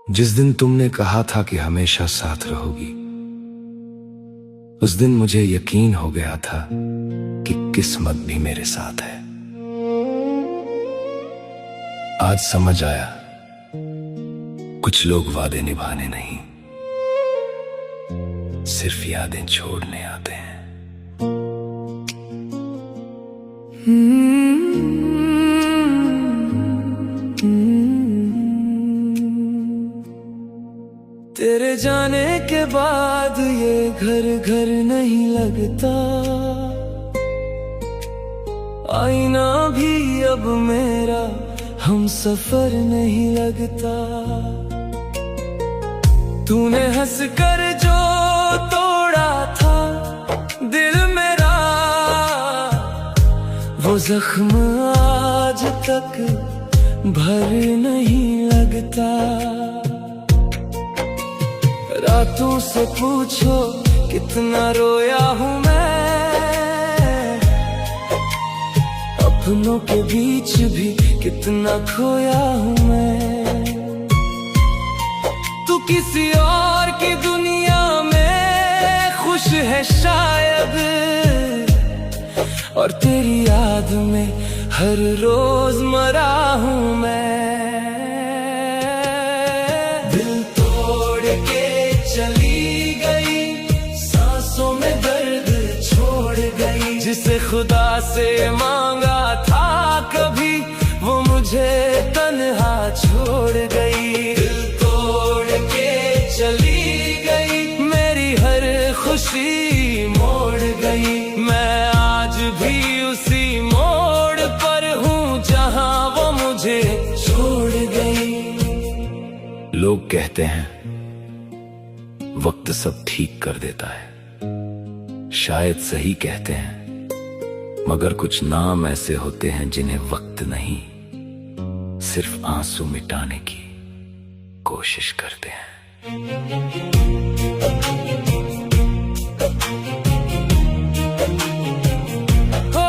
जिस दिन तुमने कहा था कि हमेशा साथ रहोगी, उस दिन मुझे यकीन हो गया था कि किस्मत भी मेरे साथ है। आज समझ आया, कुछ लोग वादे निभाने नहीं, सिर्फ यादें छोड़ने आते हैं। तेरे जाने के बाद ये घर घर नहीं लगता, आईना भी अब मेरा हम सफर नहीं लगता। तूने हंस कर जो तोड़ा था दिल मेरा, वो जख्म आज तक भर नहीं लगता। रातों से पूछो कितना रोया हूँ मैं, अपनों के बीच भी कितना खोया हूँ मैं। तू किसी और की दुनिया में खुश है शायद, और तेरी याद में हर रोज मरा हूँ मैं। दिल तोड़ के चली गई, सांसों में दर्द छोड़ गई। जिसे खुदा से मांगा था कभी, वो मुझे तन्हा छोड़ गई। दिल तोड़ के चली गई, मेरी हर खुशी मोड़ गई। मैं आज भी उसी मोड़ पर हूँ जहाँ वो मुझे छोड़ गई। लोग कहते हैं वक्त सब ठीक कर देता है, शायद सही कहते हैं, मगर कुछ नाम ऐसे होते हैं जिन्हें वक्त नहीं, सिर्फ आंसू मिटाने की कोशिश करते हैं। ओ,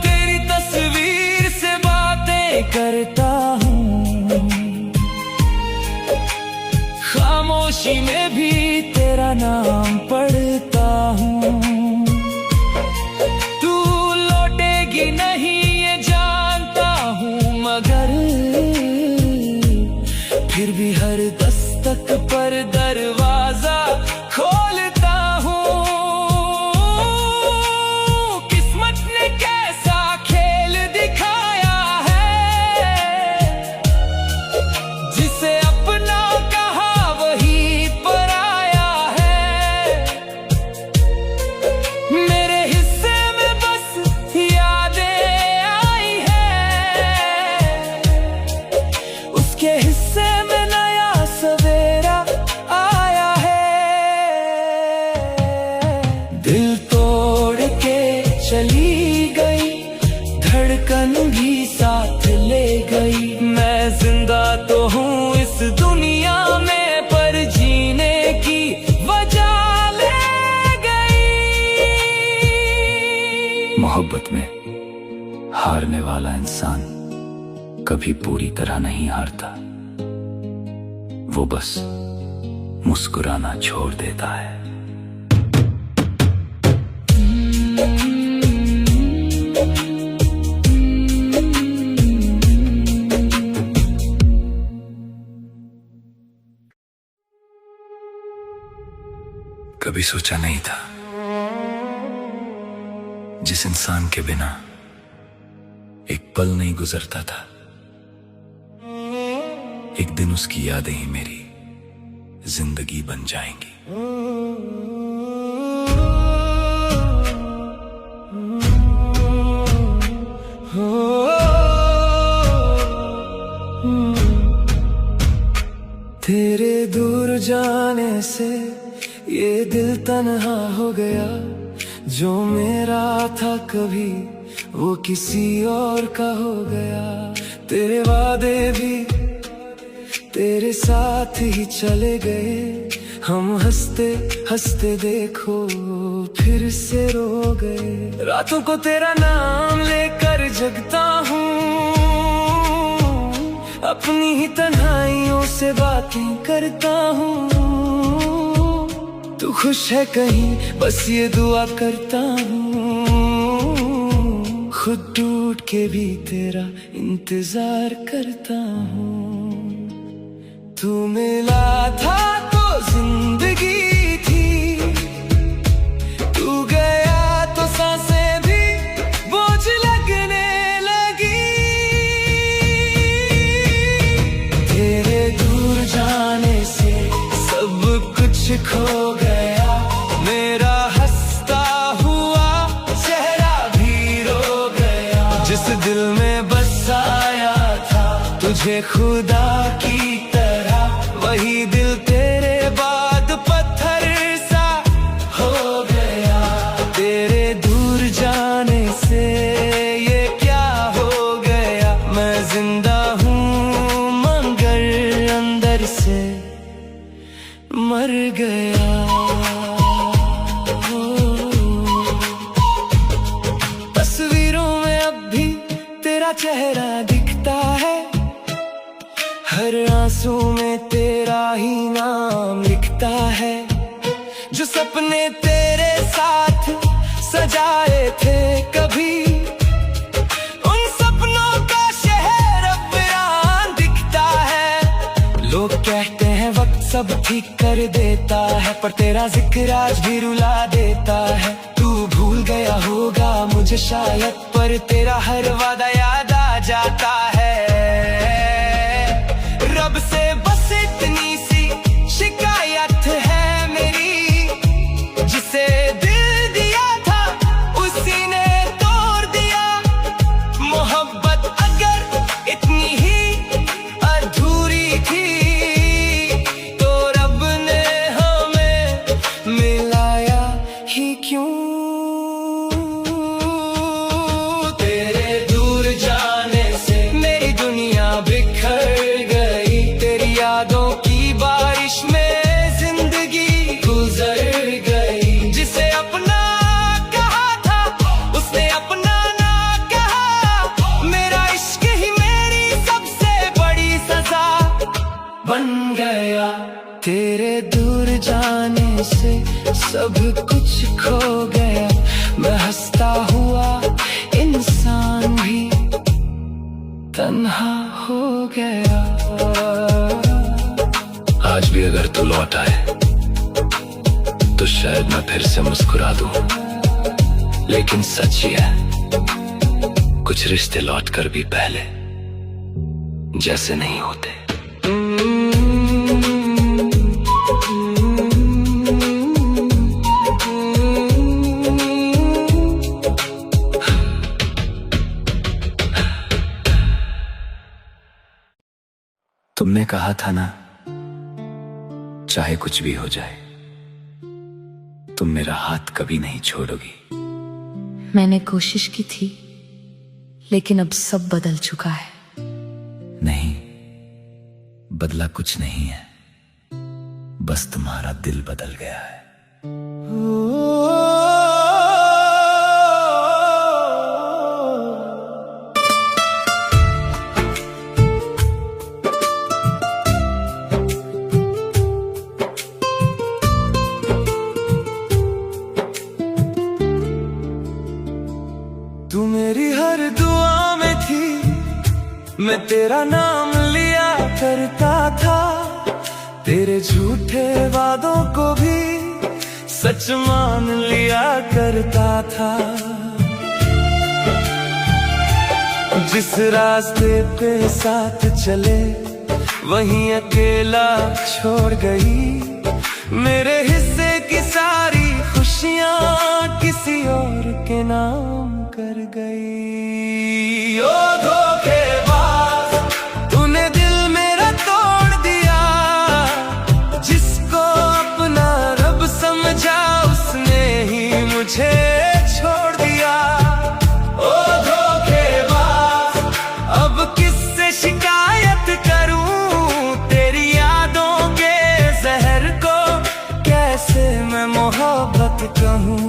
तेरी तस्वीर से बातें करता हूँ, खामोशी में भी तेरा नाम पढ़ता हूँ। तू लौटेगी नहीं ये जानता हूँ, मगर फिर भी हर दस्तक पर दरवाजा खोलता हूँ। किस्मत ने कैसा खेल दिखाया है, जिसे अपना कहा वही पराया है। मेरे हिस्से में बस यादें आई है, उसके हिस्से में नया सवेरा आया है। दिल तोड़ के चली गई, धड़कन भी साथ ले गई। मैं जिंदा तो हूँ इस दुनिया में, पर जीने की वजह ले गई। मोहब्बत में हारने वाला इंसान कभी पूरी तरह नहीं हारता, वो बस मुस्कुराना छोड़ देता है। कभी सोचा नहीं था, जिस इंसान के बिना एक पल नहीं गुजरता था, एक दिन उसकी यादें ही मेरी जिंदगी बन जाएंगी। तेरे दूर जाने से ये दिल तन्हा हो गया, जो मेरा था कभी वो किसी और का हो गया। तेरे वादे भी तेरे साथ ही चले गए, हम हंसते हंसते देखो फिर से रो गए। रातों को तेरा नाम लेकर जगता हूँ, अपनी ही तन्हाइयों से बातें करता हूँ। तू खुश है कहीं, बस ये दुआ करता हूँ। खुद टूट के भी तेरा इंतजार करता हूँ। तू मिला था तो जिंदगी थी, तू गया तो सांसें भी बोझ लगने लगी। तेरे दूर जाने से सब कुछ खो गया, मेरा हंसता हुआ चेहरा भी रो गया। जिस दिल में बसाया था तुझे खुदा की तरह, वही दिल तेरे बाद पत्थर सा हो गया। तेरे दूर जाने से ये क्या हो गया, मैं जिंदा हूँ मगर अंदर से मर गया। तस्वीरों में अब भी तेरा चेहरा दिखता है, हर आंसू में तेरा ही नाम लिखता है। जो सपने तेरे साथ सजाए थे कभी, उन सपनों का शहर अब वीरान दिखता है। लोग कहते हैं वक्त सब ठीक कर देता है, पर तेरा जिक्र आज भी रुला देता है। तू भूल गया होगा मुझे शायद, पर तेरा हर वादा याद आ जाता है। रब से बस इतनी सी शिकायत है मेरी, जिसे दिल दिया था उसी ने तोड़ दिया। मोहब्बत अगर इतनी ही अधूरी थी, तो रब ने हमें मिलाया ही क्यों। तेरे दूर जाने से मेरी दुनिया बिखर गई, तेरी यादों की बारिश में जिंदगी गुजर गई। जिसे अपना कहा था उसने अपना ना कहा, मेरा इश्क ही मेरी सबसे बड़ी सजा बन गया। तेरे दूर जाने से सब कुछ खो गया, मैं हंसता हुआ इंसान भी तन्हा हो गया। आज भी अगर तू लौट आए तो शायद मैं फिर से मुस्कुरा दूं, लेकिन सच ही है कुछ रिश्ते लौट कर भी पहले जैसे नहीं होते। तुमने कहा था ना, चाहे कुछ भी हो जाए तुम मेरा हाथ कभी नहीं छोड़ोगी। मैंने कोशिश की थी, लेकिन अब सब बदल चुका है। नहीं, बदला कुछ नहीं है, बस तुम्हारा दिल बदल गया है। तू मेरी हर दुआ में थी, मैं तेरा नाम लिया करता था। तेरे झूठे वादों को भी सच मान लिया करता था। जिस रास्ते पे साथ चले वहीं अकेला छोड़ गई। मेरे हिस्से की सारी खुशियाँ किसी और के नाम कर गई। ओ धोखेबाज, तूने दिल मेरा तोड़ दिया। जिसको अपना रब समझा उसने ही मुझे छोड़ दिया। ओ धोखेबाज, अब किससे शिकायत करूं तेरी यादों के जहर को, कैसे मैं मोहब्बत कहूं।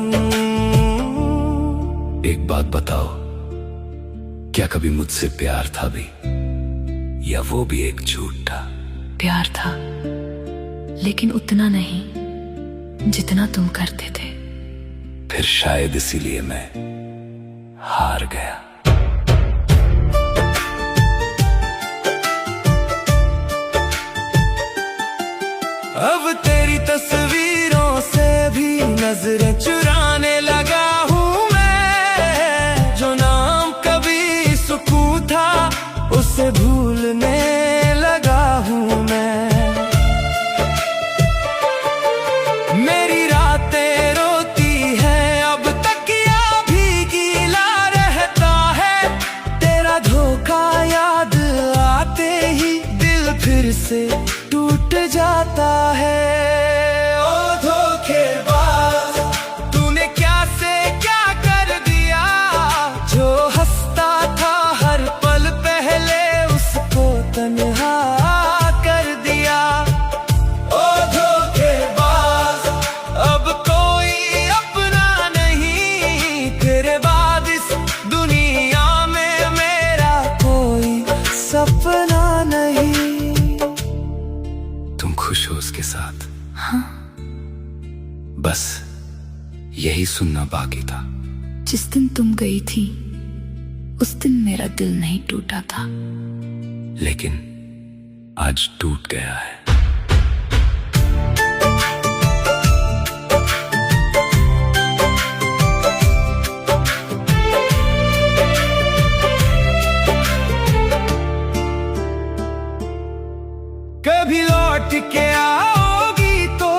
एक बात बताओ, क्या कभी मुझसे प्यार था भी या वो भी एक झूठ था? प्यार था, लेकिन उतना नहीं जितना तुम करते थे। फिर शायद इसीलिए मैं हार गया। अब तेरी तस्वीरों से भी नजरें चुराने लगा हूँ मैं। जो नाम कभी सुकून था उसे भूलने लगा हूँ मैं। मेरी रातें रोती हैं अब तकिया भी गीला रहता है। तेरा धोखा याद आते ही दिल फिर से टूट जाता है। ओ धोखेबाज, तूने क्या से क्या कर दिया। जो हंसता था हर पल पहले उसको तन्हा कर दिया। ओ धोखेबाज, अब कोई अपना नहीं। तेरे बाद इस दुनिया में मेरा कोई सपना नहीं। तुम खुश हो उसके साथ? हाँ। बस यही सुनना बाकी था। जिस दिन तुम गई थी उस दिन मेरा दिल नहीं टूटा था, लेकिन आज टूट गया है। कभी लौट के आओगी तो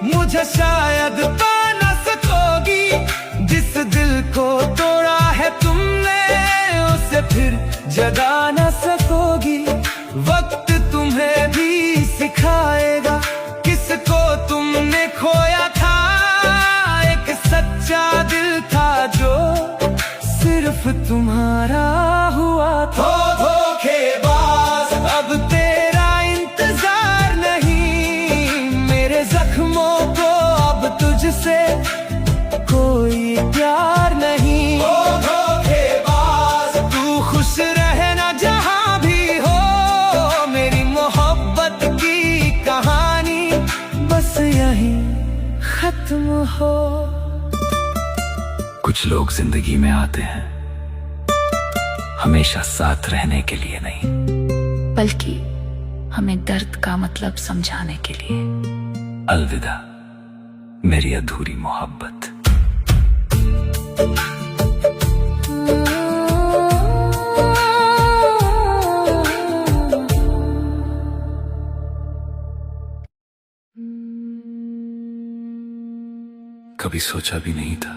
मुझे शायद पा न सकोगी। जिस दिल को तोड़ा है तुमने उसे फिर जगा न सकोगी। वक्त तुम्हें भी सिखाएगा किसको तुमने खोया था। एक सच्चा दिल था जो सिर्फ तुम्हारा हुआ था। धोखेबाज, अब तेरा इंतजार नहीं। मेरे जख्मों को अब तुझसे कोई प्यार नहीं। ओ धोखेबाज, तू खुश रहना जहां भी हो। मेरी मोहब्बत की कहानी बस यहीं खत्म हो। कुछ लोग जिंदगी में आते हैं हमेशा साथ रहने के लिए नहीं, बल्कि हमें दर्द का मतलब समझाने के लिए। अलविदा मेरी अधूरी मोहब्बत। कभी सोचा भी नहीं था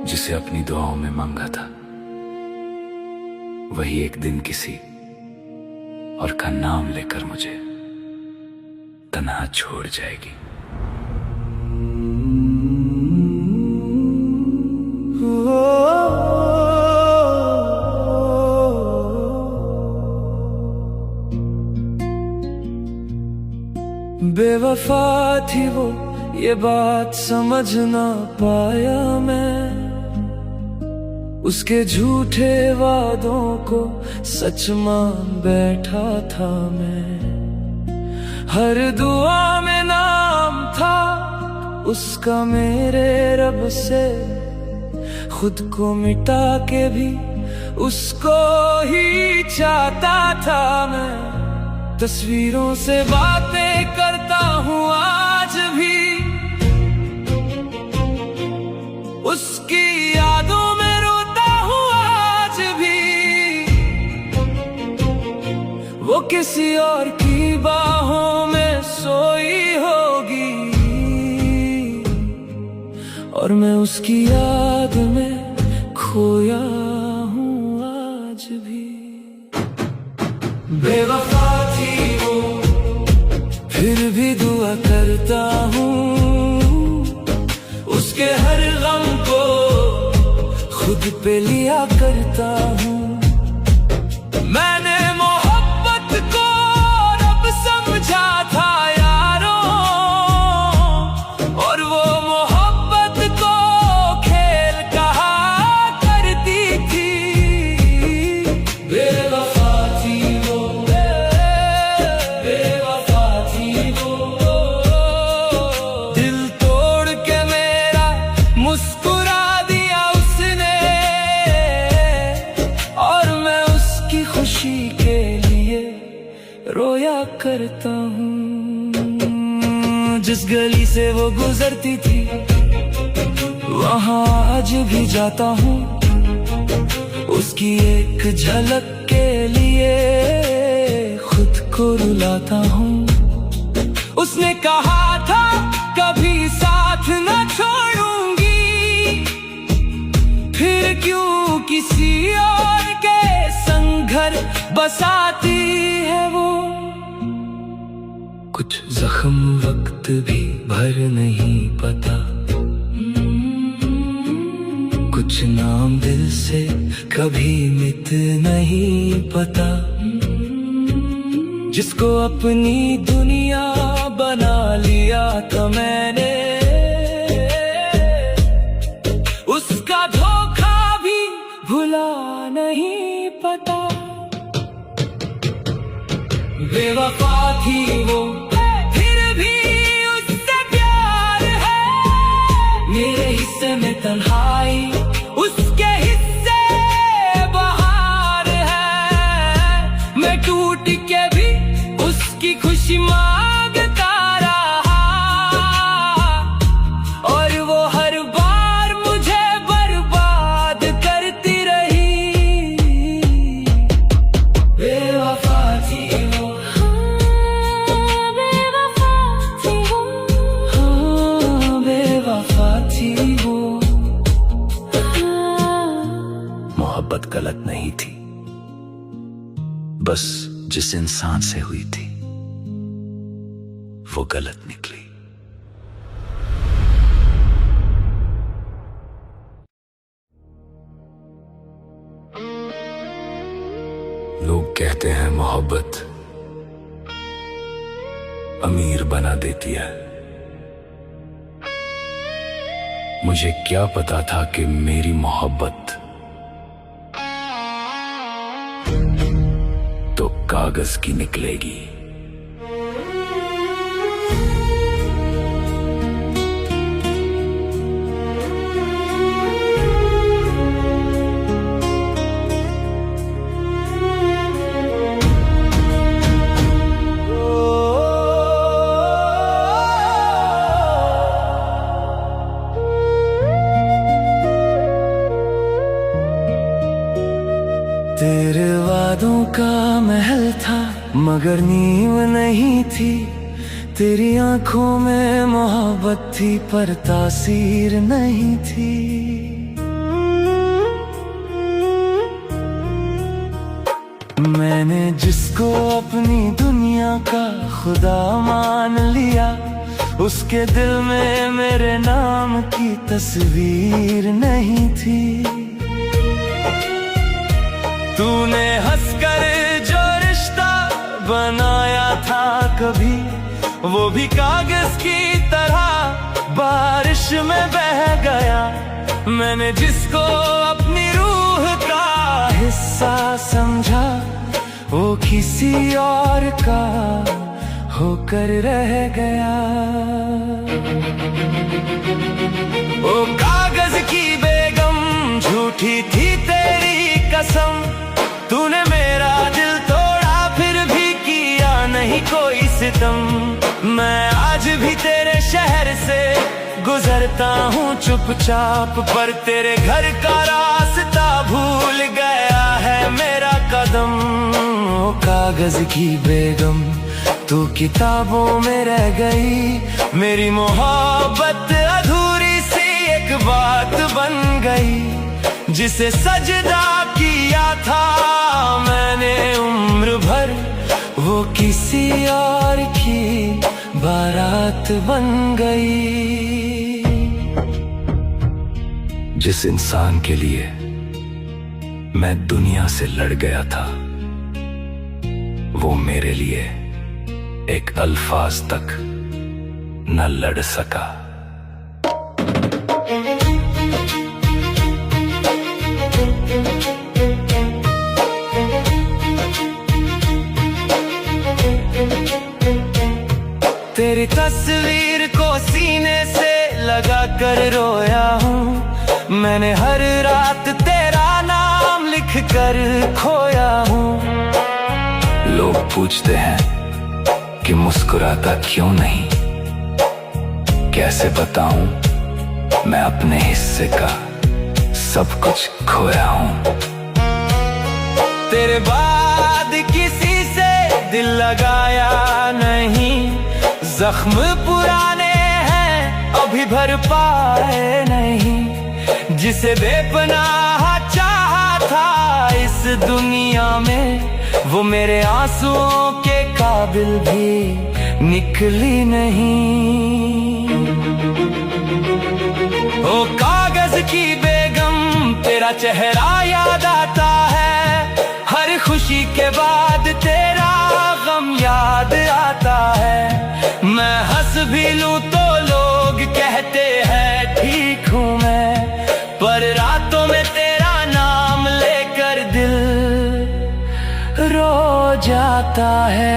जिसे अपनी दुआओं में मांगा था वही एक दिन किसी और का नाम लेकर मुझे तन्हा छोड़ जाएगी। बेवफा थी वो, ये बात समझ ना पाया मैं। उसके झूठे वादों को सच मान बैठा था मैं। हर दुआ में नाम था उसका मेरे रब से। खुद को मिटा के भी उसको ही चाहता था मैं। तस्वीरों से बातें करता हूँ आज भी, उसकी यादों में रोता हूँ आज भी। वो किसी और की बाहों में सोई होगी और मैं उसकी याद में खोया हूँ आज भी। बेवफा थी वो, फिर भी दुआ करता हूँ उसके हर गम को खुद पे लिया करता हूँ। मैंने मोहब्बत को रब समझा था यारों, और वो मोहब्बत को खेल कहा करती थी। बेवफा खुशी के लिए रोया करता हूँ। जिस गली से वो गुजरती थी वहाँ आज भी जाता हूँ, उसकी एक झलक के लिए खुद को रुलाता हूँ। उसने कहा था कभी साथ न छोड़ूंगी, फिर क्यों किसी और के संग घर बसाती है वो। कुछ जख्म वक्त भी भर नहीं पता, कुछ नाम दिल से कभी मिट नहीं पता। जिसको अपनी दुनिया बना लिया था मैंने, उसका धोखा भी भुला नहीं पता। बेवफा थी वो, फिर भी उससे प्यार है। मेरे हिस्से में तन्हाई, उसके हिस्से बहार है। मैं टूट के भी उसकी खुशी मांगता रहा, और वो हर बार मुझे बर्बाद करती रही। बेवफा थी वो, बेवफा थी वो, हाँ बेवफा थी वो। मोहब्बत गलत नहीं थी, बस जिस इंसान से हुई थी वो गलत निकली। लोग कहते हैं मोहब्बत अमीर बना देती है। मुझे क्या पता था कि मेरी मोहब्बत तो कागज की निकलेगी। तेरे वादों का महल था मगर नींव नहीं थी। तेरी आंखों में मोहब्बत थी पर तासीर नहीं थी। मैंने जिसको अपनी दुनिया का खुदा मान लिया, उसके दिल में मेरे नाम की तस्वीर नहीं थी। तूने हंसकर जो रिश्ता बनाया था कभी, वो भी कागज की तरह बारिश में बह गया। मैंने जिसको अपनी रूह का हिस्सा समझा, वो किसी और का होकर रह गया। ओ कागज की बेगम, झूठी थी तेरी कसम। तूने मेरा दिल तोड़ा फिर भी किया नहीं कोई सितम। मैं आज भी तेरे शहर से गुजरता हूँ चुपचाप, पर तेरे घर का रास्ता भूल गया है मेरा कदम। ओ कागज की बेगम, तू किताबों में रह गई। मेरी मोहब्बत अधूरी सी एक बात बन गई। जिसे सजदा किया था मैंने उम्र भर, वो किसी और की बारात बन गई। जिस इंसान के लिए मैं दुनिया से लड़ गया था, वो मेरे लिए एक अल्फाज तक न लड़ सका। तेरी तस्वीर को सीने से लगा कर रोया हूँ। मैंने हर रात तेरा नाम लिख कर खोया हूँ। पूछते हैं कि मुस्कुराता क्यों नहीं। कैसे बताऊं मैं अपने हिस्से का सब कुछ खोया हूं। तेरे बाद किसी से दिल लगाया नहीं, जख्म पुराने हैं अभी भर पाए नहीं। जिसे बेपनाह चाहा था इस दुनिया में, वो मेरे आंसुओं के काबिल भी निकली नहीं। ओ कागज की बेगम तेरा चेहरा याद आता है, हर खुशी के बाद तेरा गम याद आता है। मैं हंस भी लूं तो लोग कहते हैं ठीक हूँ मैं, पर रातों में तेरा नाम लेकर दिल रो जाता है।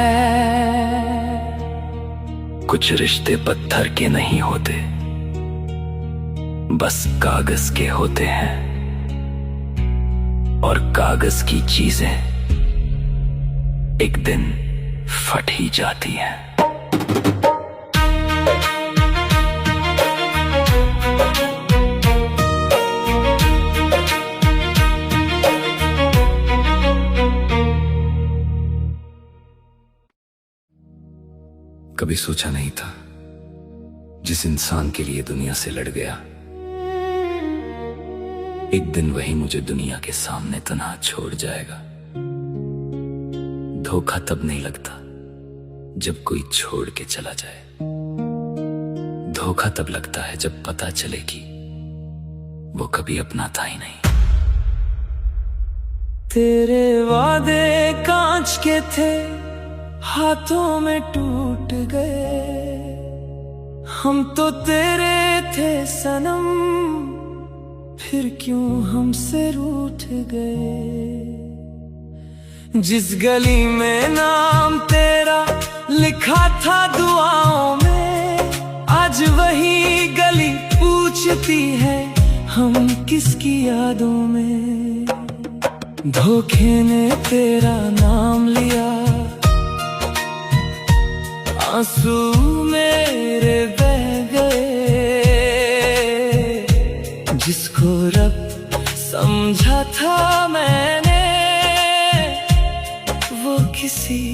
कुछ रिश्ते पत्थर के नहीं होते, बस कागज के होते हैं, और कागज की चीजें एक दिन फट ही जाती हैं। कभी सोचा नहीं था जिस इंसान के लिए दुनिया से लड़ गया, एक दिन वही मुझे दुनिया के सामने तन्हा छोड़ जाएगा। धोखा तब नहीं लगता जब कोई छोड़ के चला जाए, धोखा तब लगता है जब पता चले कि वो कभी अपना था ही नहीं। तेरे वादे कांच के थे, हाथों में टूट गए। हम तो तेरे थे सनम, फिर क्यों हमसे रूठ गए। जिस गली में नाम तेरा लिखा था दुआओं में, आज वही गली पूछती है हम किसकी यादों में। धोखे ने तेरा नाम लिया, आंसू मेरे बह गए। जिसको रब समझा था मैंने, वो किसी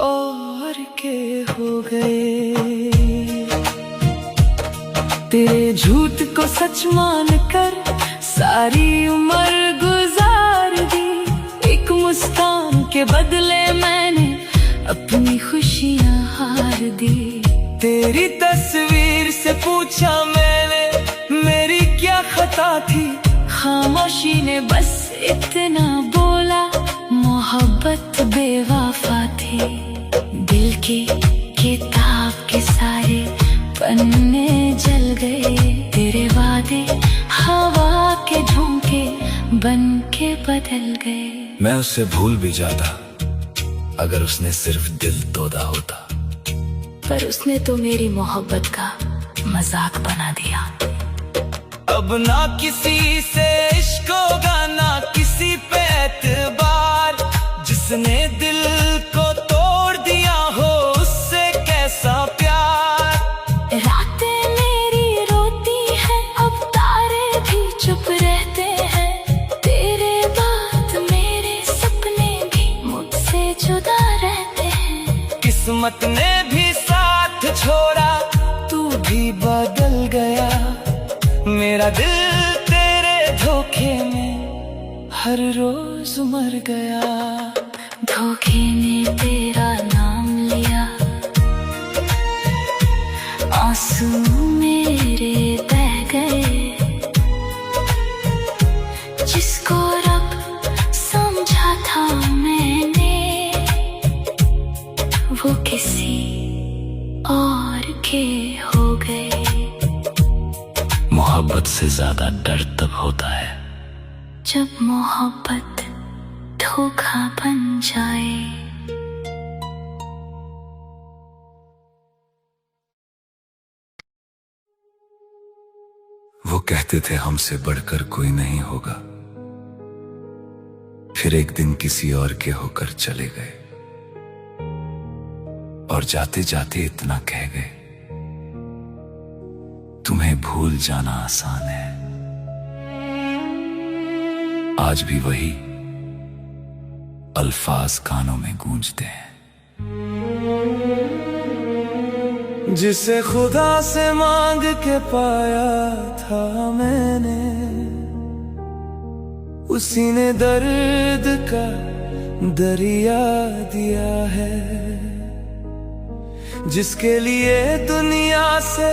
और के हो गए। तेरे झूठ को सच मान कर सारी उम्र गुजार दी। एक मुस्कान के बदले मैंने अपनी खुशियां हार दी। तेरी तस्वीर से पूछा मैंने मेरी क्या खता थी, खामोशी ने बस इतना बोला मोहब्बत बेवफा थी। दिल की किताब के सारे पन्ने जल गए, तेरे वादे हवा के झोंके बन के बदल गए। मैं उसे भूल भी जाता अगर उसने सिर्फ दिल तोड़ा होता, पर उसने तो मेरी मोहब्बत का मजाक बना दिया। अब ना किसी से इश्क होगा ना किसी पे एतबार, जिसने दिल को तोड़ दिया हो उससे कैसा प्यार। रातें मेरी रोती हैं, अब तारे भी चुप रहते हैं। तेरे बाद मेरे सपने भी मुझसे जुदा रहते हैं। किस्मत ने भी साथ छोड़ा, तू भी बदल गया। मेरा दिल तेरे धोखे में हर रोज मर गया। धोखे ने तेरा नाम लिया, आंसू मेरे बह गए। जिसको रब समझा था मैंने, वो किसी और के हो गए। मोहब्बत से ज्यादा डर तब होता है जब मोहब्बत धोखा बन जाए। वो कहते थे हमसे बढ़कर कोई नहीं होगा, फिर एक दिन किसी और के होकर चले गए। और जाते जाते इतना कह गए, तुम्हें भूल जाना आसान है। आज भी वही अल्फाज कानों में गूंजते हैं। जिसे खुदा से मांग के पाया था मैंने, उसी ने दर्द का दरिया दिया है। जिसके लिए दुनिया से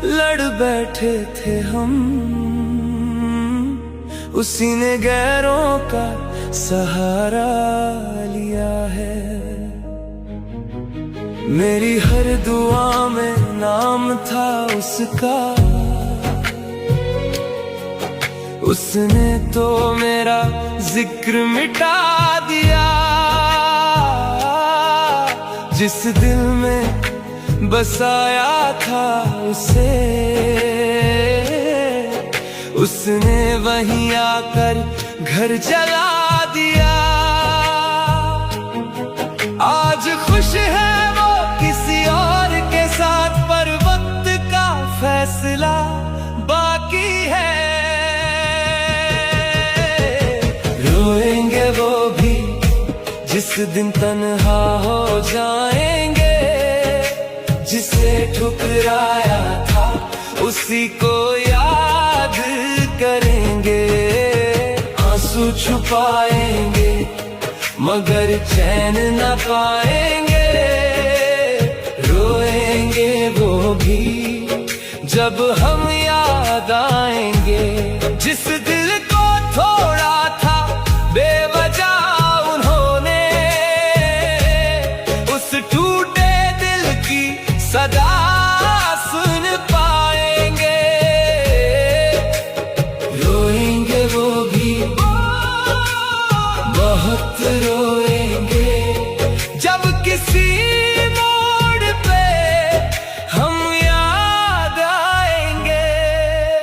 लड़ बैठे थे हम, उसी ने गैरों का सहारा लिया है। मेरी हर दुआ में नाम था उसका, उसने तो मेरा जिक्र मिटा दिया। जिस दिल में बसाया था उसे, उसने वहीं आकर घर जला दिया। आज खुश है वो किसी और के साथ, पर वक्त का फैसला बाकी है। रोएंगे वो भी जिस दिन तन्हा हो जाएंगे, जिसे ठुकराया था उसी को याद करेंगे। आंसू छुपाएंगे मगर चैन न पाएंगे। रोएंगे वो भी जब हम याद आएंगे। जिस दिल को थोड़ा था बेवजह उन्होंने, उस टूटे दिल की सदा सुन पाएंगे। रोएंगे वो भी बहुत रोएंगे, जब किसी मोड़ पे हम याद आएंगे।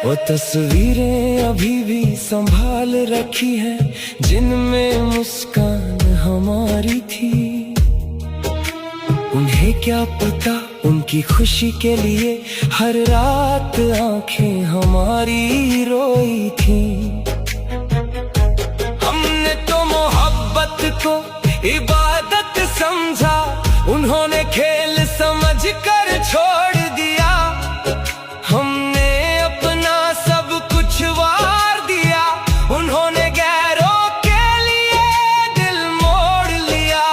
वो तस्वीरें अभी भी संभाल रखी हैं, जिनमें मुस्कान हमारी थी। उन्हें क्या पता उनकी खुशी के लिए हर रात आंखें हमारी रोई थी। हमने तो मोहब्बत को इबादत समझा, उन्होंने खेल समझ कर छोड़ दिया। हमने अपना सब कुछ वार दिया, उन्होंने गैरों के लिए दिल मोड़ लिया।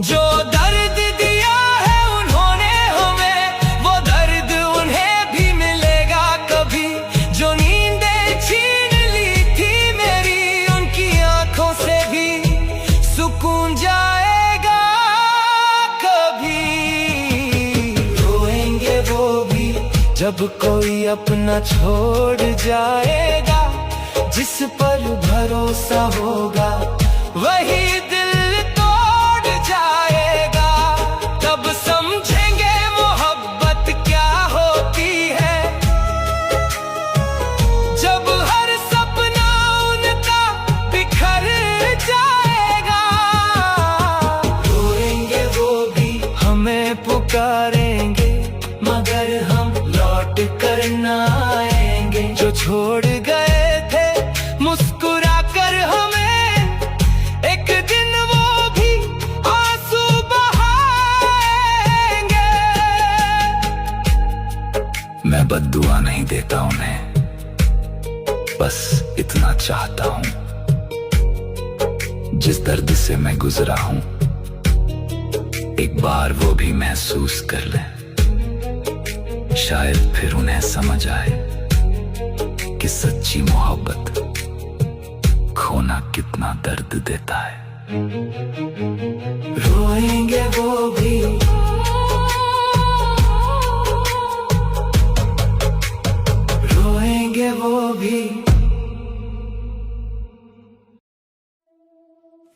जो दर्द दिया है उन्होंने हमें, वो दर्द उन्हें भी मिलेगा कभी। जो नींदें छीन ली थी मेरी, उनकी आंखों से भी सुकून जाएगा कभी। रोएंगे वो भी जब कोई अपना छोड़ जाएगा। जिस पर भरोसा होगा वही दिल तोड़ जाएगा। तब समझेंगे मोहब्बत क्या होती है, जब हर सपना उनका बिखर जाएगा। रोएंगे वो भी हमें पुकारेंगे, मगर हम लौट कर ना आएंगे। जो छोड़ गए थे मुस्कुरा कर हमें, एक दिन वो भी आंसू बहाएंगे। मैं बद्दुआ नहीं देता उन्हें, बस इतना चाहता हूं, जिस दर्द से मैं गुजरा हूं एक बार वो भी महसूस कर लें। शायद फिर उन्हें समझ आए कि सच्ची मोहब्बत खोना कितना दर्द देता है। रोएंगे वो भी रोएंगे वो भी।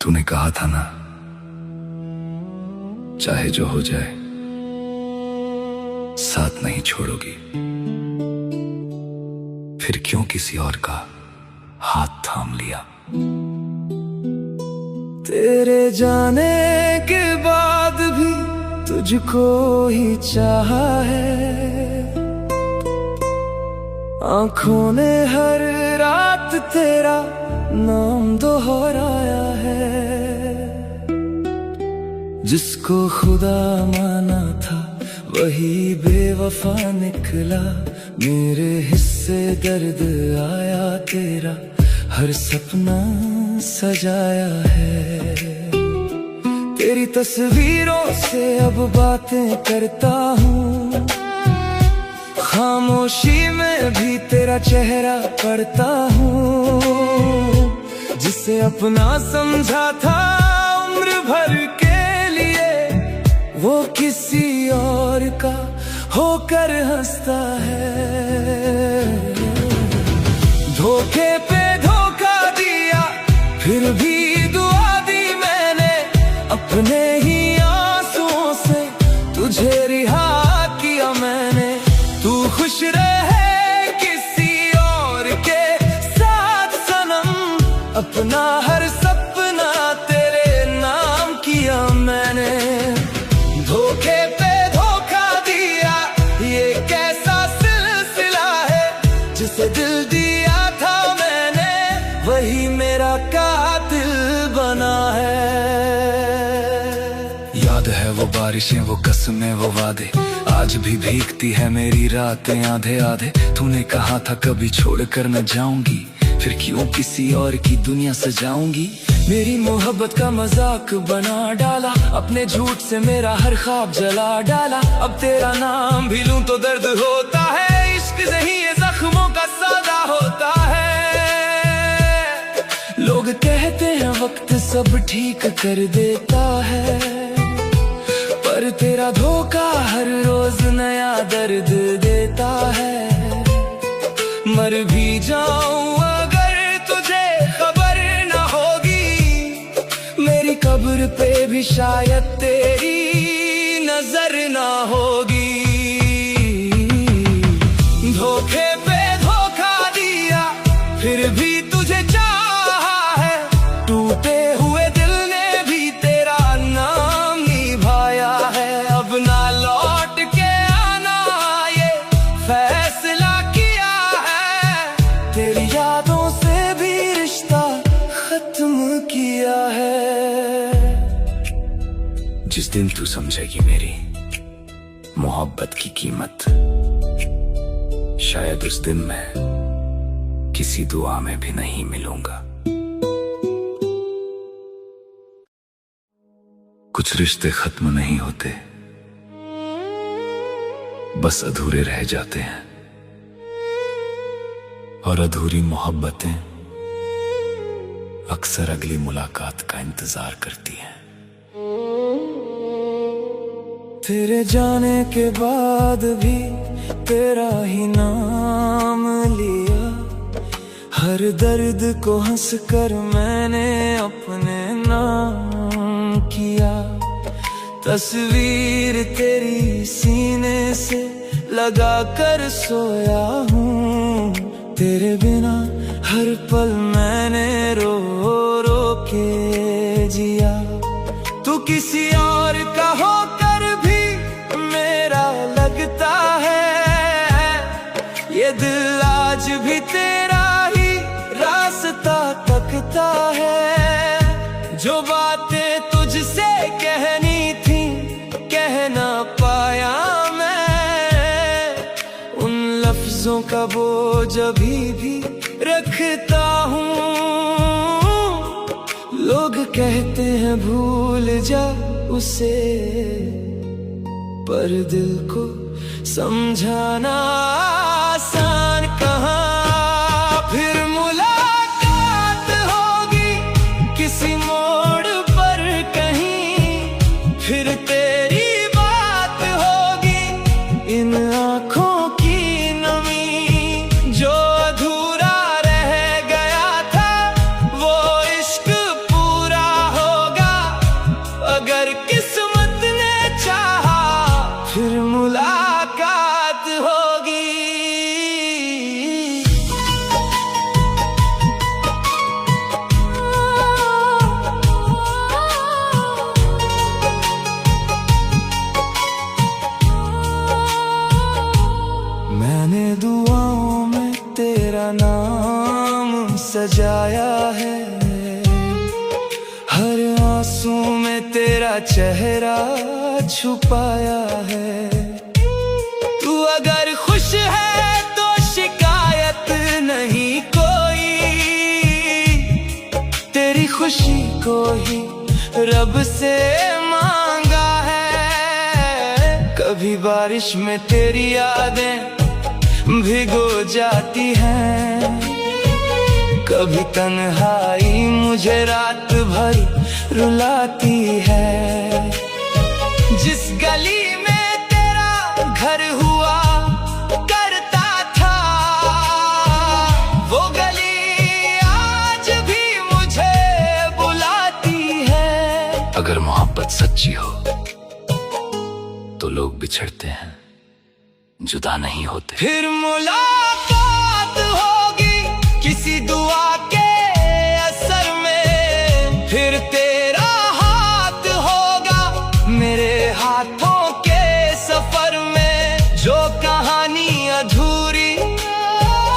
तूने कहा था ना, चाहे जो हो जाए साथ नहीं छोड़ोगी। फिर क्यों किसी और का हाथ थाम लिया? तेरे जाने के बाद भी तुझको ही चाहा है। आंखों ने हर रात तेरा नाम दोहराया है। जिसको खुदा माना था वही बेवफा निकला। मेरे हिस्से दर्द आया, तेरा हर सपना सजाया है। तेरी तस्वीरों से अब बातें करता हूँ, खामोशी में भी तेरा चेहरा पढ़ता हूँ। जिसे अपना समझा था उम्र भर के लिए, वो किसी और का होकर हंसता है। धोखे पे धोखा दिया, फिर भी दुआ दी मैंने। अपने ही आंसुओं से तुझे रिहा किया मैंने। तू खुश रहे किसी और के साथ सनम, अपना हर सपना तेरे नाम किया मैंने। धोखे पे धोखा दिया, ये कैसा सिलसिला है। जिसे दिल दिया था मैंने, वही मेरा कातिल बना है। याद है वो बारिशें, वो कसमें, वो वादे, आज भी भीगती है मेरी रातें आधे आधे। तूने कहा था कभी छोड़ कर न जाऊंगी, फिर क्यों किसी और की दुनिया सजाऊंगी। मेरी मोहब्बत का मजाक बना डाला, अपने झूठ से मेरा हर ख्वाब जला डाला। अब तेरा नाम भी लूं तो दर्द होता है। इश्क से ही ये जख्मों का सौदा होता है। लोग कहते हैं वक्त सब ठीक कर देता है, पर तेरा धोखा हर रोज नया दर्द देता है। मर भी जाऊं अगर तुझे खबर न होगी, मेरी कब्र पे भी शायद तेरी नजर न होगी। धोखे पे धोखा दिया, फिर भी तुझे चाहा है। टूटे हुए दिल ने भी तेरा नाम निभाया है। अब ना लौट के आना, ये फैसला किया है। तेरी यादों से भी रिश्ता खत्म किया है। जिस दिन तू समझेगी मेरी मोहब्बत की कीमत, शायद उस दिन मैं किसी दुआ में भी नहीं मिलूंगा। कुछ रिश्ते खत्म नहीं होते, बस अधूरे रह जाते हैं। और अधूरी मोहब्बतें अक्सर अगली मुलाकात का इंतजार करती हैं। तेरे जाने के बाद भी तेरा ही नाम लिया। हर दर्द को हंसकर मैंने अपने नाम किया। तस्वीर तेरी सीने से लगा कर सोया हूँ। तेरे बिना हर पल मैंने रो रो के जिया। तू किसी और का होकर भी मेरा लगता है। ये दिल आज भी तेरा ही रास्ता तकता है। जो बातें तुझसे कहनी थी कह ना पाया मैं, उन लफ्जों का बोझ अभी भी रखता हूँ। लोग कहते हैं भूल जा उसे, पर दिल को समझाना आसान कहाँ। फिर मुलाकात होगी किसी मोड़ पर कहीं, फिर तेरी बात होगी इन आँखों की नमी। जो अधूरा रह गया था वो इश्क पूरा होगा, अगर किस्मत ने चाहा फिर मुलाकात होगी। आंसू में तेरा चेहरा छुपाया है। तू अगर खुश है तो शिकायत नहीं कोई, तेरी खुशी को ही रब से मांगा है। कभी बारिश में तेरी यादें भिगो जाती हैं, कभी तन्हाई मुझे रात भर रुलाती है। जिस गली में तेरा घर हुआ करता था, वो गली आज भी मुझे बुलाती है। अगर मोहब्बत सच्ची हो तो लोग बिछड़ते हैं, जुदा नहीं होते। फिर मुलाकात होगी किसी दुआ के असर में, फिर तेरा हाथ होगा मेरे हाथों के सफर में। जो कहानी अधूरी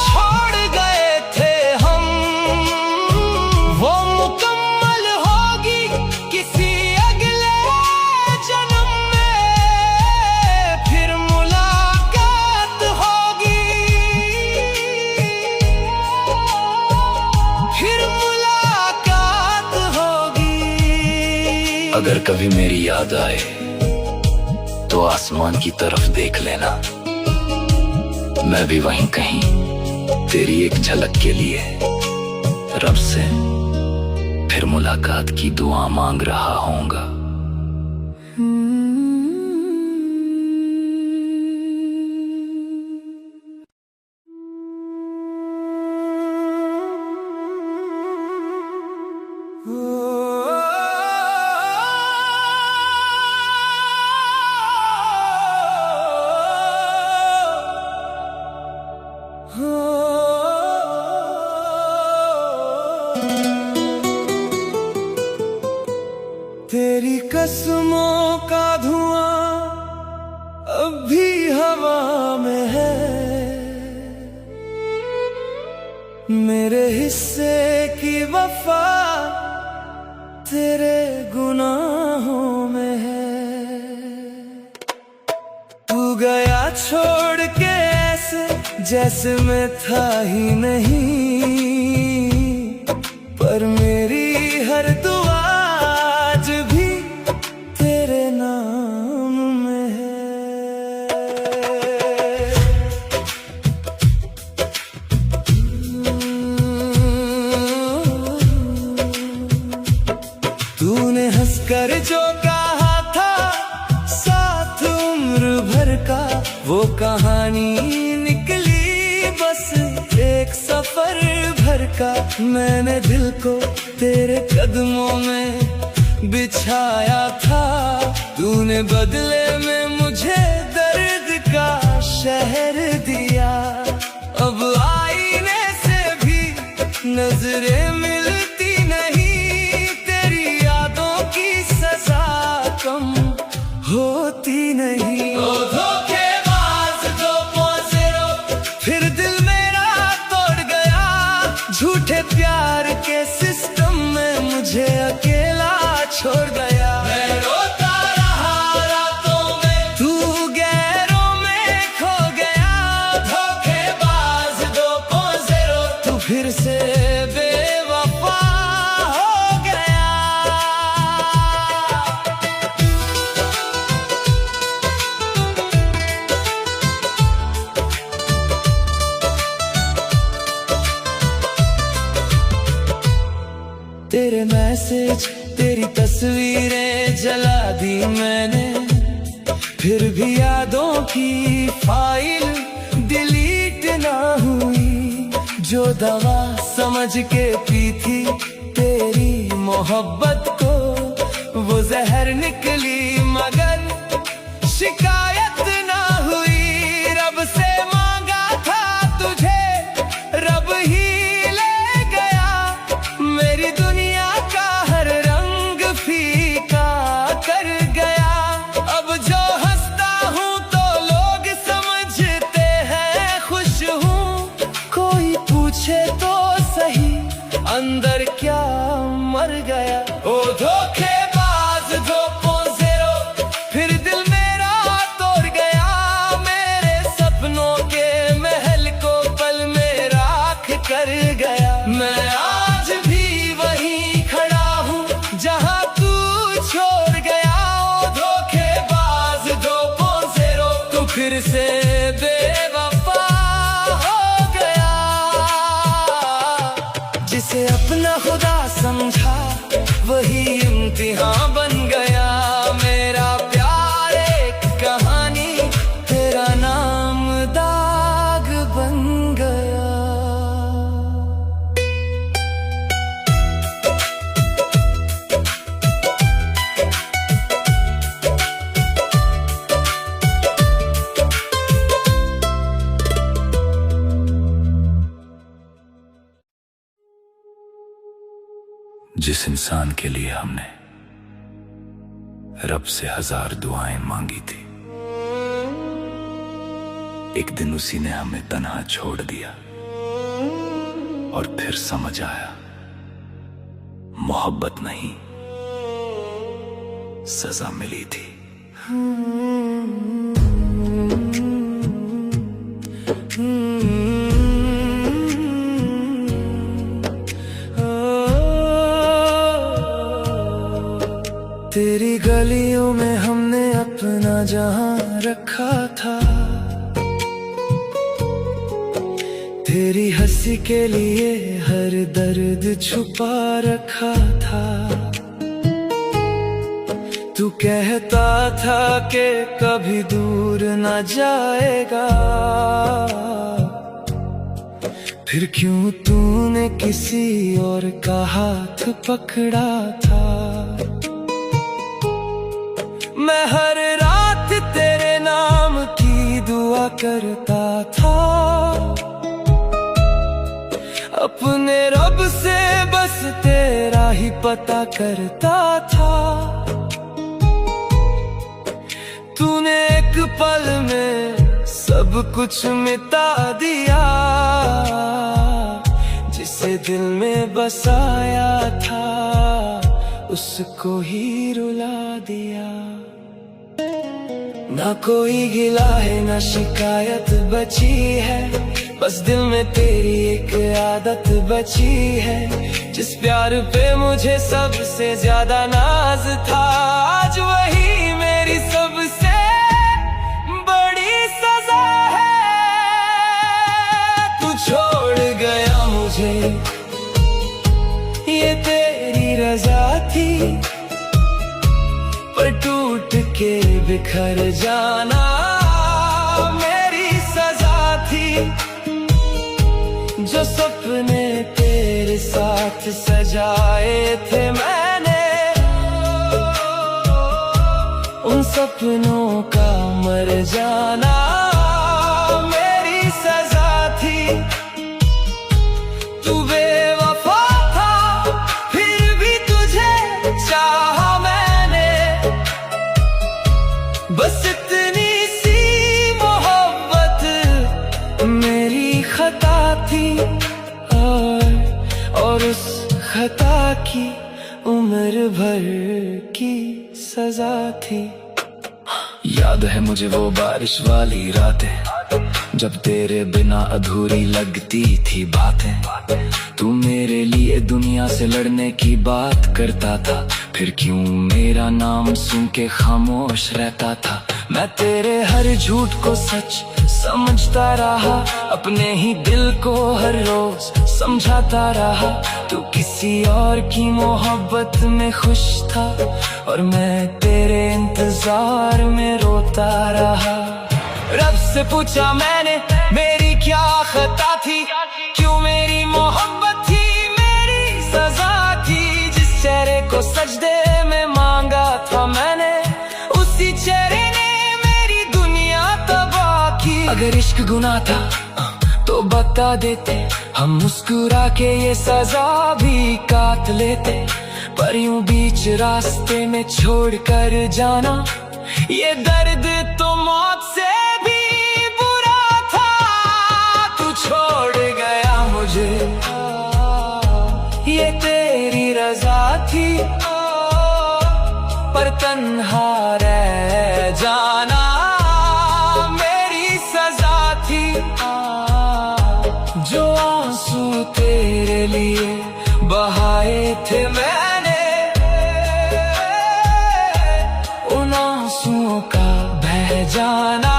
छोड़ गए थे हम, वो मुकम्मल होगी किसी अगले जन्म में। फिर मुलाकात होगी, फिर मुलाकात होगी। अगर कभी मेरी याद आए तो आसमान की तरफ देख लेना, मैं भी वहीं कहीं तेरी एक झलक के लिए रब से फिर मुलाकात की दुआ मांग रहा होऊंगा। तेरी कसमों का धुआं अब भी हवा में है, मेरे हिस्से की वफा तेरे गुनाहों में है। तू गया छोड़ के ऐसे जैसे मैं था ही नहीं, पर मेरी हर दुआ आज भी तेरे नाम में है। तूने हंसकर जो कहा था साथ उम्र भर का, वो कहानी निकली बस एक सफर भर का। मैंने दिल को तेरे कदमों में बिछाया था, तूने बदले में मुझे दर्द का शहर दिया। अब आईने से भी नजरें मिलती नहीं, तेरी यादों की सजा कम होती नहीं। ओ धोखेबाज 2.0 फिर दिल मेरा तोड़ गया, झूठे प्यार के सिस्टम में मुझे अकेला छोड़ गया। मैं रोता रहा रातों में, तू गैरों में खो गया। धोखेबाज 2.0 तू फिर से बेवफा हो गया। तेरे मैसेज तेरी तस्वीरें जला दी मैंने, फिर भी यादों की फाइल डिलीट ना हुई। जो दवा समझ के पी थी तेरी मोहब्बत को, वो जहर निकली मगर शिकायत ना हुई। रब से मांगा था तुझे, रब ही ले गया। मेरी दुनिया का हर रंग फीका कर गया। अब जो हंसता हूँ तो लोग समझते हैं खुश हूँ, कोई पूछे तो सही अंदर क्या मर गया। ओ धोखे से बेवफा हो गया। जिसे अपना खुदा समझा वही इम्तिहान बन गया। मेरा प्यार एक कहानी, तेरा नाम दाग बन गया। जिस इंसान के लिए हमने रब से 1000 दुआएं मांगी थी, एक दिन उसी ने हमें तन्हा छोड़ दिया। और फिर समझ आया, मोहब्बत नहीं सजा मिली थी। तेरी गलियों में हमने अपना जहां रखा था। तेरी हंसी के लिए हर दर्द छुपा रखा था। तू कहता था कि कभी दूर न जाएगा, फिर क्यों तूने किसी और का हाथ पकड़ा था। मैं हर रात तेरे नाम की दुआ करता था, अपने रब से बस तेरा ही पता करता था। तूने एक पल में सब कुछ मिटा दिया, जिसे दिल में बसाया था उसको ही रुला दिया। ना कोई गिला है ना शिकायत बची है, बस दिल में तेरी एक आदत बची है। जिस प्यार पे मुझे सबसे ज्यादा नाज था, आज वही मेरी सबसे बड़ी सजा है। तू छोड़ गया मुझे, ये तेरी रजा थी, पर टूट के बिखर जाना मेरी सजा थी। जो सपने तेरे साथ सजाए थे मैंने, उन सपनों का मर जाना मेरी सजा थी। तू बेवफा था फिर भी तुझे चाहा मैंने, बस इतनी सी मोहब्बत मेरी खता थी। और उस खता की उम्र भर की सजा थी। याद है मुझे वो बारिश वाली रातें, जब तेरे बिना अधूरी लगती थी बातें। तू मेरे लिए दुनिया से लड़ने की बात करता था, फिर क्यों मेरा नाम सुन के खामोश रहता था। मैं तेरे हर झूठ को सच समझता रहा, अपने ही दिल को हर रोज समझाता रहा। तू किसी और की मोहब्बत में खुश था, और मैं तेरे इंतजार में रोता रहा। रब से पूछा मैंने मेरी क्या खता थी, क्यों मेरी मोहब्बत थी मेरी सजा थी। जिस चेहरे को सजदे में मांगा था मैंने, उसी चेहरे ने मेरी दुनिया तबाह की। अगर इश्क गुनाह था तो बता देते, हम मुस्कुरा के ये सजा भी काट लेते। पर यूं बीच रास्ते में छोड़ कर जाना, ये दर्द तो मौत से भी बुरा था। तू छोड़ गया मुझे, ये तेरी रजा थी, पर तन्हा रह जाना मेरी सजा थी। जो आंसू तेरे लिए बहाए थे मैंने, उन आंसुओं का बह जाना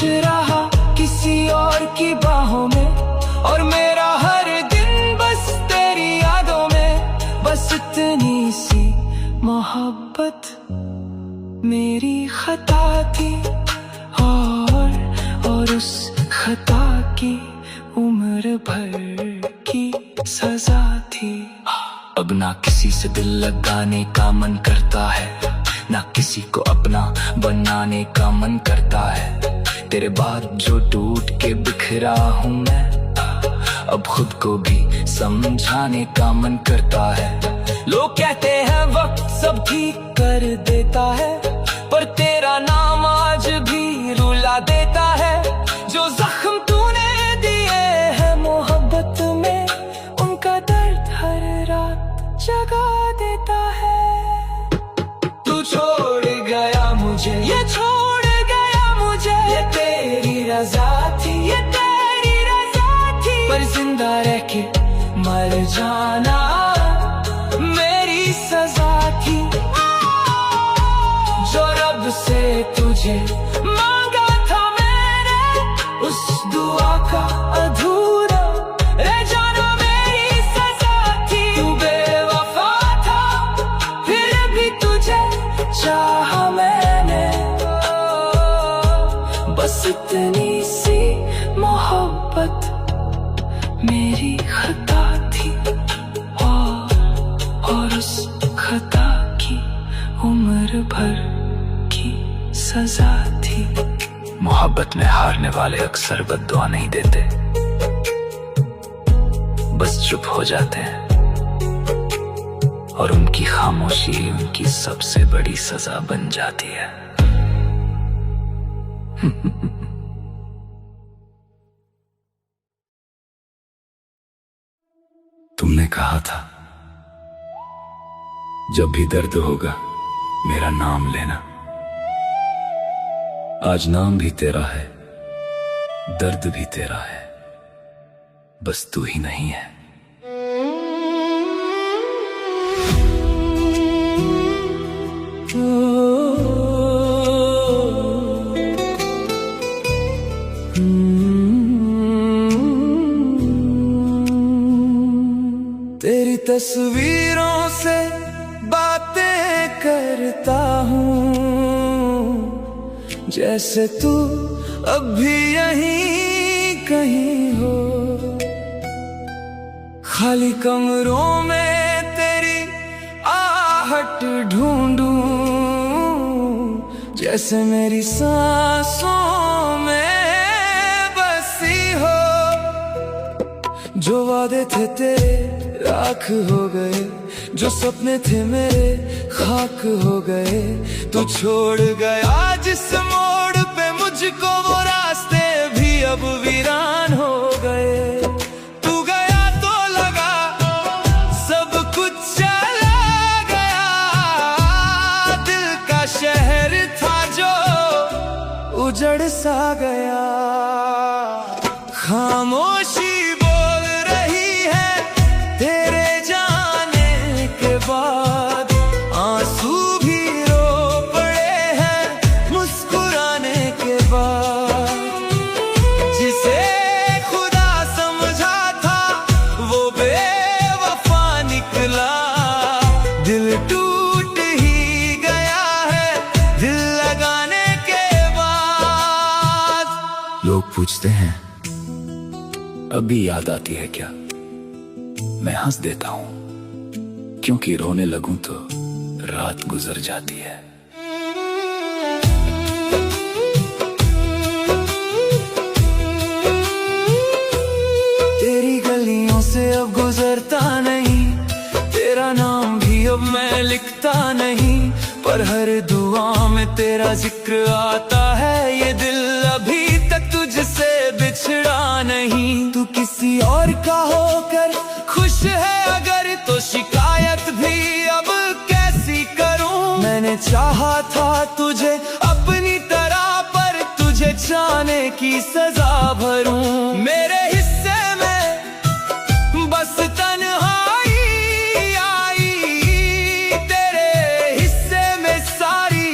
रहा किसी और की बाहों में, और मेरा हर दिन बस तेरी यादों में। बस इतनी सी मोहब्बत मेरी खता थी, और उस खता की उम्र भर की सजा थी। अब ना किसी से दिल लगाने का मन करता है, ना किसी को अपना बनाने का मन करता है। तेरे बाद जो टूट के बिखरा हूँ मैं, अब खुद को भी समझाने का मन करता है। लोग कहते हैं वक्त सब ठीक कर देता है, पर तेरा नाम आज भी रुला देता है। जो जख्म तूने दिए हैं मोहब्बत में, उनका दर्द हर रात जगा देता है। तू छोड़ गया मुझे, ये छोड़ गया मुझे, ये तेरी रजा थी, ये तेरी रजा थी। पर जिंदा रह के मर जाना मेरी सजा थी। जो रब से तुझे मांगा था मैंने, उस दुआ का अधूरा रह जाना मेरी सजा थी। तू बेवफा था फिर भी तुझे चाहा मैंने, बस इतनी सी मोहब्बत मेरी खता थी, और उस खता की उम्र भर की सजा थी। मोहब्बत में हारने वाले अक्सर बद्दुआ नहीं देते, बस चुप हो जाते हैं, और उनकी खामोशी उनकी सबसे बड़ी सजा बन जाती है। तुमने कहा था जब भी दर्द होगा मेरा नाम लेना। आज नाम भी तेरा है, दर्द भी तेरा है, बस तू ही नहीं है। तेरी तस्वीरों से बातें करता हूँ, जैसे तू अब भी यहीं कहीं हो। खाली कमरों में तेरी आहट ढूंढूं, जैसे मेरी सांसों में बसी हो। जो वादे थे तेरे राख हो गए, जो सपने थे मेरे खाक हो गए। तू छोड़ गया जिस मोड़ पे मुझको, वो रास्ते भी अब वीरान हो गए। तू गया तो लगा सब कुछ चला गया, दिल का शहर था जो उजड़ सा गया। खामोशी बोल रही है तेरे जाने के बाद, आंसू भी रो पड़े हैं मुस्कुराने के बाद। जिसे खुदा समझा था वो बेवफा निकला, दिल टूट ही गया है दिल लगाने के बाद। लोग पूछते हैं अभी याद आती है क्या, मैं हंस देता हूँ, क्योंकि रोने लगूं तो रात गुजर जाती है। तेरी गलियों से अब गुजरता नहीं, तेरा नाम भी अब मैं लिखता नहीं, पर हर दुआ में तेरा जिक्र आता है। ये दिल अभी तक तुझसे बिछड़ा नहीं। तू किसी और का होकर खुश है अगर, तो शिकायत भी अब कैसी करूं। मैंने चाहा था तुझे अपनी तरह, पर तुझे चाहने की सजा भरूं। मेरे हिस्से में बस तन्हाई आई, तेरे हिस्से में सारी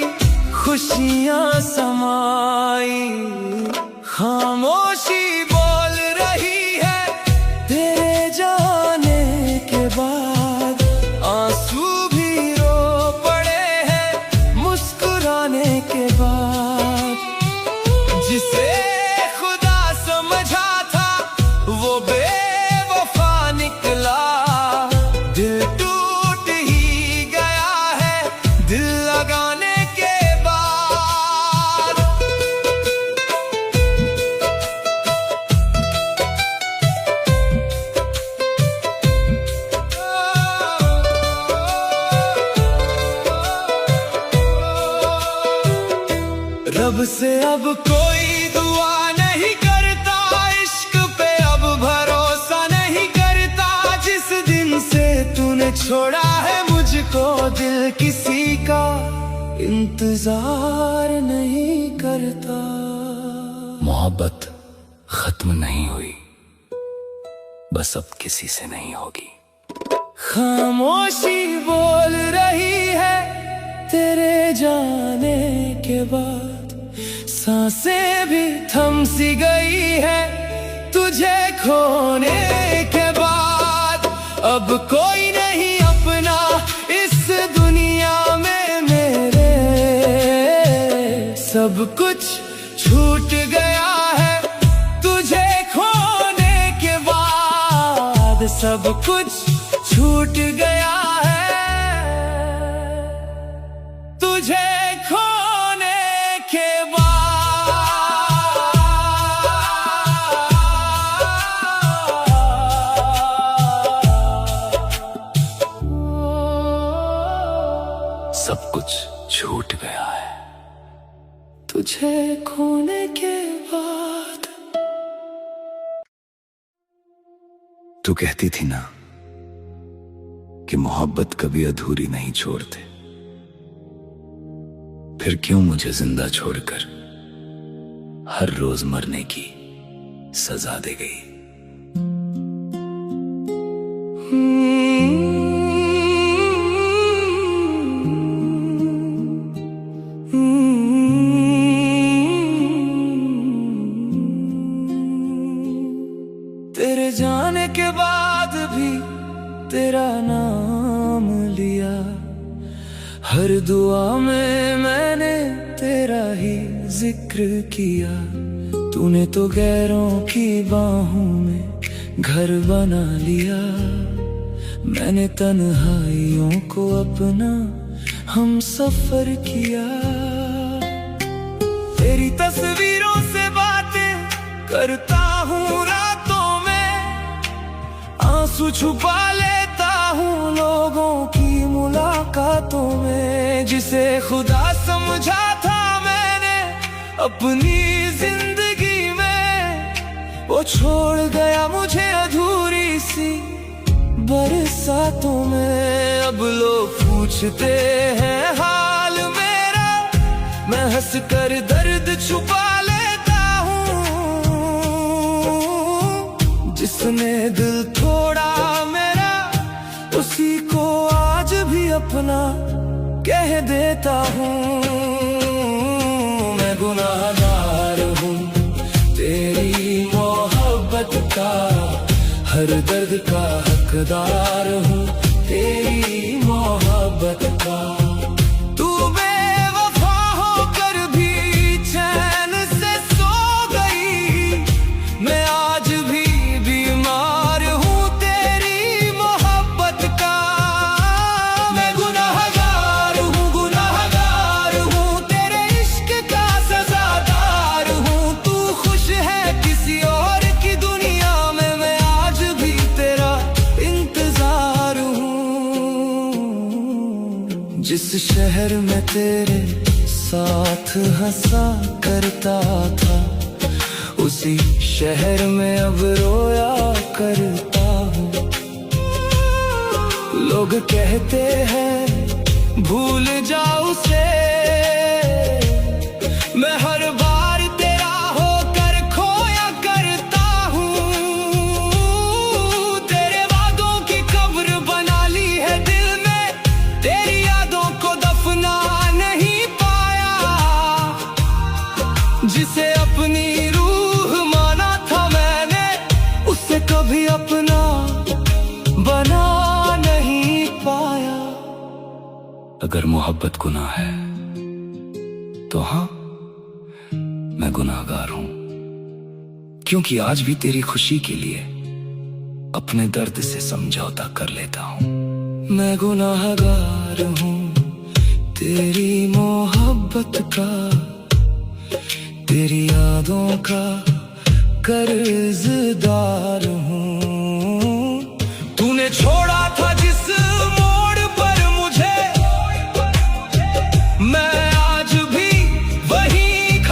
खुशियां समाई। तब से अब कोई दुआ नहीं करता, इश्क पे अब भरोसा नहीं करता। जिस दिन से तूने छोड़ा है मुझको, दिल किसी का इंतजार नहीं करता। मोहब्बत खत्म नहीं हुई, बस अब किसी से नहीं होगी। खामोशी बोल रही है तेरे जाने के बाद, सांसें भी थम सी गई है तुझे खोने के बाद। अब कोई नहीं अपना इस दुनिया में मेरे, सब कुछ छूट गया है तुझे खोने के बाद। सब कुछ छूट गया है तुझे खोने के बाद। सब कुछ छूट गया है तुझे खोने के बाद। तू कहती थी ना कि मोहब्बत कभी अधूरी नहीं छोड़ते, फिर क्यों मुझे जिंदा छोड़कर हर रोज मरने की सजा दे गई। तेरे जाने के बाद भी तेरा नाम लिया, हर दुआ में मैंने तेरा ही जिक्र किया। तूने तो गैरों की बाहों में घर बना लिया, मैंने तन्हाइयों को अपना हम सफर किया। तेरी तस्वीरों से बातें करता हूँ रातों में, आंसू छुपा लेता हूँ लोगों की मुलाकातों में। जिसे खुदा समझा था मैंने अपनी जिंदगी में, वो छोड़ गया मुझे अधूरी सी बरसातों में। अब लोग पूछते हैं हाल मेरा, मैं हंस कर दर्द छुपा लेता हूँ। जिसने दिल तोड़ा मेरा, उसी को आज भी अपना कह देता हूँ। मैं गुनाहगार हूँ तेरी मोहब्बत का, हर दर्द का हकदार हूँ तेरी मोहब्बत का। तू बेवफा होकर भी चैन से सो गई, मैं आज भी बीमार हूँ तेरी मोहब्बत का। मैं गुनाहगार हूँ तेरे इश्क का सजादार हूँ। तू खुश है किसी और की दुनिया में, मैं आज भी तेरा इंतजार हूँ। जिस शहर में तेरे साथ हंसा करता था, उसी शहर में अब रोया करता हूँ। लोग कहते हैं भूल जाओ उसे, मैं हर बार तेरा होकर खोया करता हूँ। तेरे वादों की कब्र बना ली है दिल में, तेरी यादों को दफना नहीं पाया। जिसे अपनी रूह माना था मैंने, उसे कभी अपना बना नहीं पाया। अगर मोहब्बत गुनाह है तो हाँ, मैं गुनाहगार हूं, क्योंकि आज भी तेरी खुशी के लिए अपने दर्द से समझौता कर लेता हूं। मैं गुनाहगार हूँ तेरी मोहब्बत का, तेरी यादों का कर्जदार हूँ। तूने छोड़ा था जिस मोड़ पर मुझे, मैं आज भी वहीं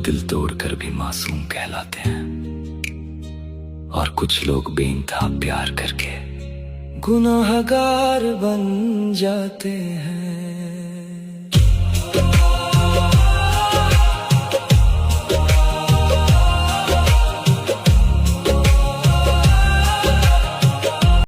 दिल तोड़कर भी मासूम कहलाते हैं, और कुछ लोग बेइंतहा प्यार करके गुनाहगार बन जाते हैं।